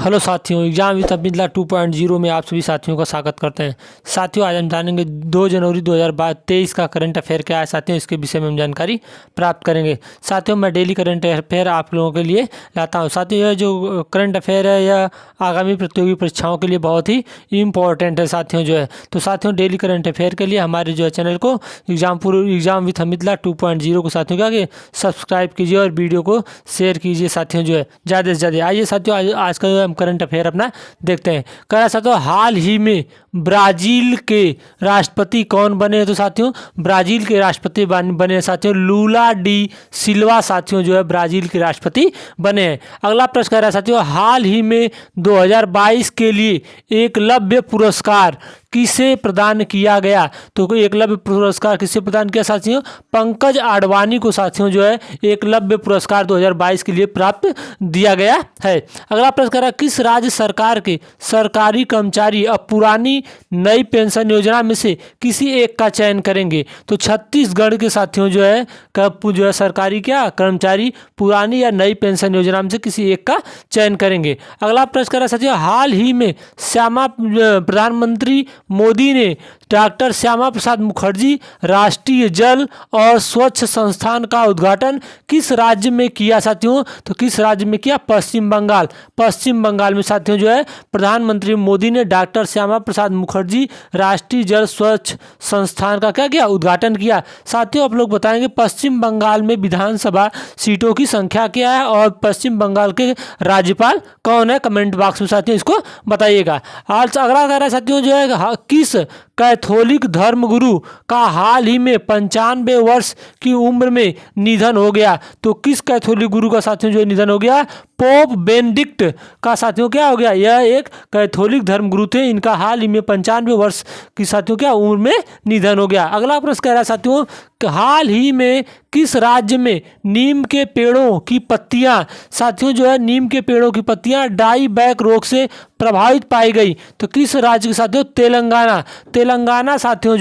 Hello साथियों, exam with Abdullah 2.0 में आप सभी साथियों का स्वागत करते हैं। साथियों, आज हम जानेंगे 2 जनवरी 2023 का करंट अफेयर क्या है। साथियों, इसके विषय में हम जानकारी प्राप्त करेंगे। साथियों, मैं डेली करंट अफेयर आप लोगों के लिए लाता हूं। साथियों, यह जो करंट अफेयर है यह आगामी प्रतियोगी परीक्षाओं के लिए बहुत ही इंपॉर्टेंट है। साथियों तो साथियों, डेली करंट अफेयर के लिए हमारे जो है चैनल को एग्जाम विद अब्दुल्ला 2.0 को साथियों क्या कि सब्सक्राइब कीजिए और वीडियो को शेयर कीजिए। साथियों ज़्यादा से ज़्यादा आइए साथियों, आज का हम करंट अफेयर अपना देखते हैं। कह रहा साथियों, हाल ही में ब्राजील के राष्ट्रपति कौन बने? तो साथियों, ब्राजील के राष्ट्रपति बने साथियों लूला डी सिल्वा साथियों ब्राजील के राष्ट्रपति बने हैं। अगला प्रश्न कह रहा है साथियों, हाल ही में 2022 के लिए एकलव्य पुरस्कार किसे प्रदान किया गया? तो एकलव्य पुरस्कार किसे प्रदान किया साथियों? पंकज आडवाणी को साथियों एकलव्य पुरस्कार 2022 के लिए प्राप्त दिया गया है। अगला प्रश्न कह रहा है, किस राज्य सरकार के सरकारी कर्मचारी अब पुरानी नई पेंशन योजना में से किसी एक का चयन करेंगे? तो छत्तीसगढ़ के साथियों सरकारी कर्मचारी पुरानी या नई पेंशन योजना में से किसी एक का चयन करेंगे। अगला प्रश्न कह रहा है साथियों, हाल ही में प्रधानमंत्री मोदी ने डॉक्टर श्यामा प्रसाद मुखर्जी राष्ट्रीय जल और स्वच्छ संस्थान का उद्घाटन किस राज्य में किया साथियों? तो किस राज्य में किया? पश्चिम बंगाल। पश्चिम बंगाल में साथियों प्रधानमंत्री मोदी ने डॉक्टर श्यामा प्रसाद मुखर्जी राष्ट्रीय जल स्वच्छ संस्थान का क्या किया? उद्घाटन किया। साथियों, आप लोग बताएंगे पश्चिम बंगाल में विधानसभा सीटों की संख्या क्या है और पश्चिम बंगाल के राज्यपाल कौन है? कमेंट बॉक्स में साथियों इसको बताइएगा। आज अगला कह रहा है साथियों किस कैथोलिक धर्मगुरु का हाल ही में 95 वर्ष की उम्र में निधन हो गया? तो किस कैथोलिक गुरु का साथियों निधन हो गया? पोप बेनेडिक्ट का साथियों क्या हो गया? यह एक कैथोलिक धर्मगुरु थे, इनका हाल ही में 95 वर्ष की साथियों उम्र में निधन हो गया। अगला प्रश्न कह रहा है साथियों, हाल ही में किस राज्य में नीम के पेड़ों की पत्तियां साथियों नीम के पेड़ों की पत्तियां डाई बैक रोग से प्रभावित पाई गई? तो किस राज्य के साथियों? तेलंगाना। तेलंगाना साथियों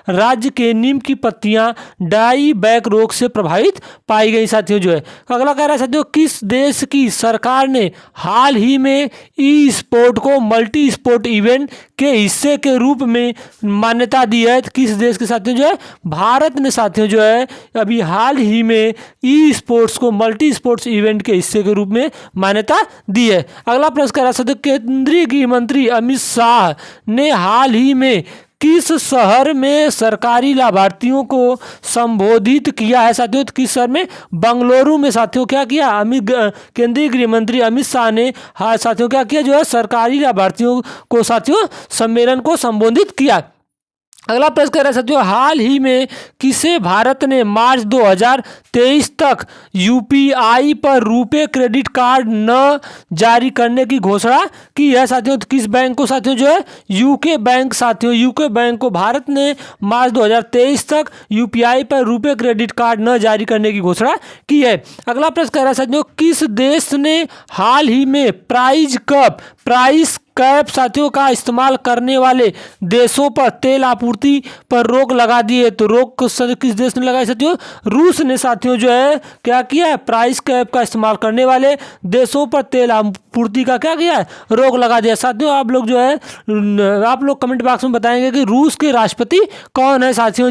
राज्य के नीम की पत्तियां डाई बैक रोग से प्रभावित पाई गई साथियों अगला कह रहा है साथियों, किस देश की सरकार ने हाल ही में ई स्पोर्ट को मल्टी स्पोर्ट इवेंट के हिस्से के रूप में मान्यता दी है? किस देश के साथियों भारत ने साथियों अभी हाल ही में ई स्पोर्ट्स को मल्टी स्पोर्ट्स इवेंट के हिस्से के रूप में मान्यता दी है। अगला प्रश्न कह रहा है केंद्रीय गृह मंत्री अमित शाह ने हाल ही में किस शहर में सरकारी लाभार्थियों को संबोधित किया है साथियों? तो किस शहर में? बंगलुरु में साथियों क्या किया? केंद्रीय गृह मंत्री अमित शाह ने साथियों क्या किया सरकारी लाभार्थियों को साथियों सम्मेलन को संबोधित किया। अगला प्रश्न कह रहा है साथियों, हाल ही में किसे भारत ने मार्च 2023 तक यूपीआई पर रुपे क्रेडिट कार्ड न जारी करने की घोषणा की है साथियों? तो किस बैंक को साथियों यूके बैंक साथियों यूके बैंक को भारत ने मार्च 2023 तक यूपीआई पर रुपे क्रेडिट कार्ड न जारी करने की घोषणा की है। अगला प्रश्न कह रहा है साथियों, किस देश ने हाल ही में प्राइस कैप साथियों का इस्तेमाल करने वाले देशों पर तेल आपूर्ति पर रोक लगा दी है? तो रोक किस देश ने लगाई साथियों? रूस ने साथियों क्या किया है? प्राइस कैप का इस्तेमाल करने वाले देशों पर तेल आपूर्ति का क्या किया है? रोक लगा दिया। साथियों, आप लोग कमेंट बॉक्स में बताएंगे कि रूस के राष्ट्रपति कौन है साथियों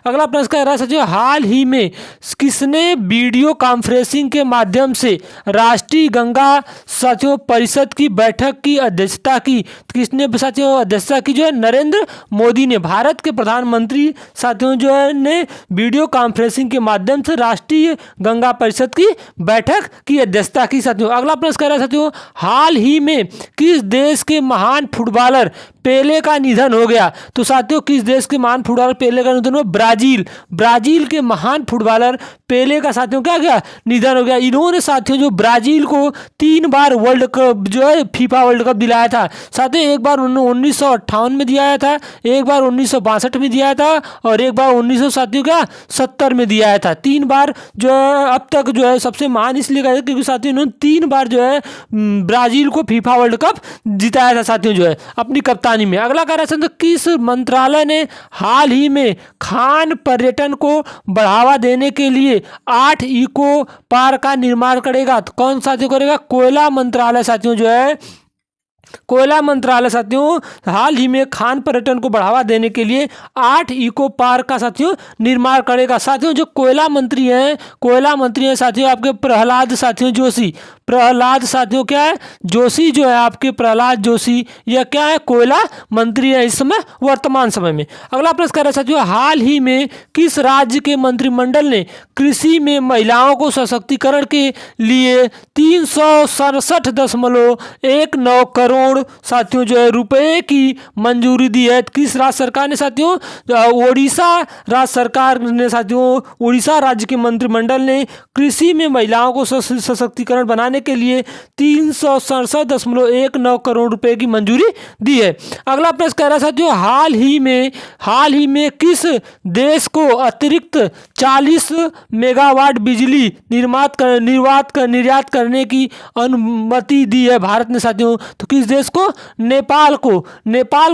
अगला प्रश्न कह रहा है साथियों, हाल ही में किसने वीडियो कॉन्फ्रेंसिंग के माध्यम से राष्ट्रीय गंगा साथियों परिषद की बैठक की अध्यक्षता की? किसने साथियों अध्यक्षता की? नरेंद्र मोदी ने। भारत के प्रधानमंत्री साथियों ने वीडियो कॉन्फ्रेंसिंग के माध्यम से राष्ट्रीय गंगा परिषद की बैठक की अध्यक्षता की साथियों। अगला प्रश्न कह रहा है साथियों, हाल ही में किस देश के महान फुटबॉलर पेले का निधन हो गया? तो साथियों किस देश के महान फुटबॉलर पेले का निधन हुआ? ब्राजील के महान फुटबॉलर पेले का साथियों क्या गया? निधन हो गया। इन्होंने साथियों ब्राजील को 3 बार world cup FIFA world cup दिलाया था। था साथियों। एक बार 1958 में दिया गया था, एक बार 1962 में दिया था और एक बार 1970 में दिया गया था। 3 बार जो है अब तक जो है सबसे महान इसलिए कहा क्योंकि साथियों इन्होंने 3 बार जो है ब्राजील को फीफा वर्ल्ड कप जिताया था साथियों जो है अपनी कप्तानी में। अगला कह रहा है किस मंत्रालय ने हाल ही में खान पर्यटन को बढ़ावा देने के लिए 8 इको पार्क का निर्माण करेगा? तो कौन साथियों करेगा? कोयला मंत्रालय साथियों जो है, कोयला मंत्रालय साथियों हाल ही में खान पर्यटन को बढ़ावा देने के लिए 8 इको पार्क का साथियों निर्माण करेगा। साथियों जो कोयला मंत्री हैं साथियों आपके प्रहलाद साथियों जोशी। प्रहलाद साथियों क्या है? जोशी जो है आपके प्रहलाद जोशी, यह क्या है? कोयला मंत्री है इस समय वर्तमान समय में। अगला प्रश्न कह रहा है साथियों हाल ही में किस राज्य के मंत्रिमंडल ने कृषि में महिलाओं को सशक्तिकरण के लिए 367.19 करोड़ साथियों जो है रुपए की मंजूरी दी है? किस राज्य सरकार ने साथियों? ओडिशा राज्य सरकार ने साथियों, ओडिशा राज्य के मंत्रिमंडल ने कृषि में महिलाओं को सशक्तिकरण बनाने के लिए 367.19 करोड़ रुपए की मंजूरी दी है। अगला प्रश्न कह रहा है साथियों हाल ही में किस देश को अतिरिक्त 40 मेगावाट बिजली निर्यात करने की अनुमति दी है भारत ने साथियों? तो किस देश को? नेपाल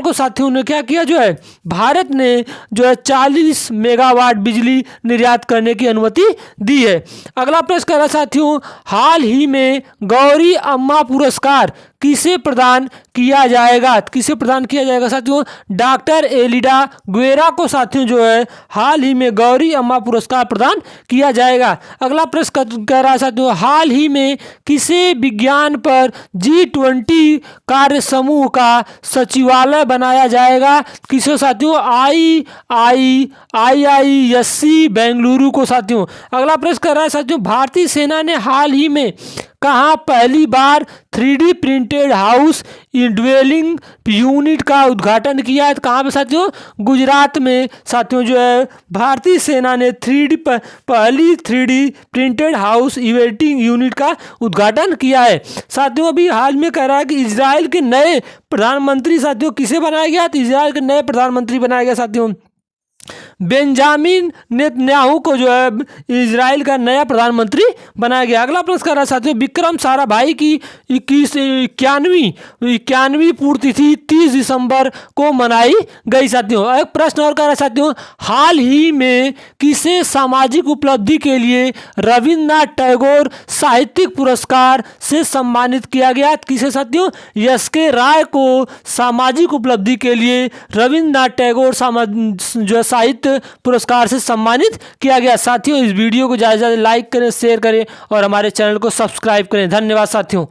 को साथियों ने क्या किया जो है भारत ने जो है 40 मेगावाट बिजली निर्यात करने की अनुमति दी है। अगला प्रश्न कह रहा है साथियों हाल ही में गौरी अम्मा पुरस्कार किसे प्रदान किया जाएगा? किसे प्रदान किया जाएगा साथियों? डॉक्टर एलिडा गुएरा को साथियों जो है हाल ही में गौरी अम्मा पुरस्कार प्रदान किया जाएगा। अगला प्रश्न कह रहा है साथियों हाल ही में किसे विज्ञान पर G20 कार्य समूह का सचिवालय बनाया जाएगा? किसे साथियों? IISc बेंगलुरु को साथियों। अगला प्रश्न कह रहा है साथियों भारतीय सेना ने हाल ही में कहाँ पहली बार 3D printed house dwelling unit का उद्घाटन किया है? कहाँ पे साथियों? गुजरात में साथियों जो है भारतीय सेना ने पहली 3D प्रिंटेड हाउस इवेटिंग यूनिट का उद्घाटन किया है। साथियों अभी हाल में कह रहा है कि इजराइल के नए प्रधानमंत्री साथियों किसे बनाया गया? तो इजराइल के नए प्रधानमंत्री बनाया गया साथियों बेंजामिन नेतन्याहू को जो है इजराइल का नया प्रधानमंत्री बनाया गया। अगला प्रश्न कर रहा है साथियों विक्रम साराभाई की 91वीं पूर्तिथि 30 दिसंबर को मनाई गई साथियों। एक प्रश्न और कर रहा है साथियों हाल ही में किसे सामाजिक उपलब्धि के लिए रविन्द्रनाथ टैगोर साहित्यिक पुरस्कार से सम्मानित किया गया? किसे साथियों? एस.के. राय को सामाजिक उपलब्धि के लिए रविन्द्रनाथ टैगोर जो साहित्य पुरस्कार से सम्मानित किया गया। साथियों इस वीडियो को ज़्यादा से ज़्यादा लाइक करें, शेयर करें और हमारे चैनल को सब्सक्राइब करें। धन्यवाद साथियों।